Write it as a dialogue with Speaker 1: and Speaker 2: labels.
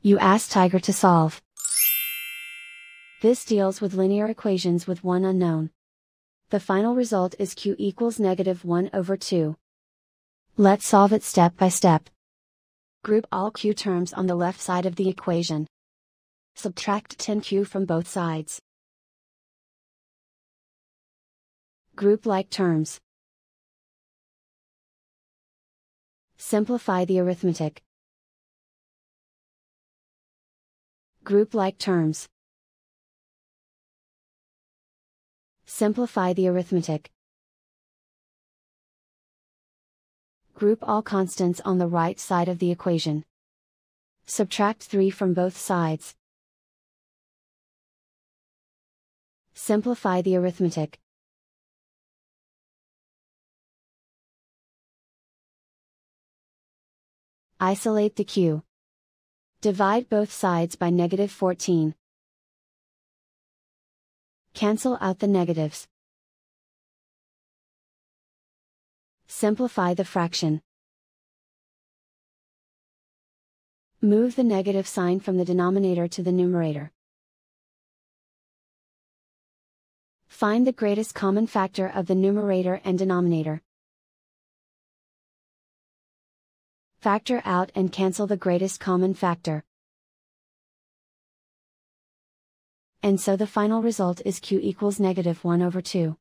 Speaker 1: You ask Tiger to solve. This deals with linear equations with one unknown. The final result is q equals -1/2. Let's solve it step by step. Group all q terms on the left side of the equation. Subtract 10q from both sides. Group like terms. Simplify the arithmetic. Group like terms. Simplify the arithmetic. Group all constants on the right side of the equation. Subtract 3 from both sides. Simplify the arithmetic. Isolate the q. Divide both sides by -14. Cancel out the negatives. Simplify the fraction. Move the negative sign from the denominator to the numerator. Find the greatest common factor of the numerator and denominator. Factor out and cancel the greatest common factor. And so the final result is q equals -1/2.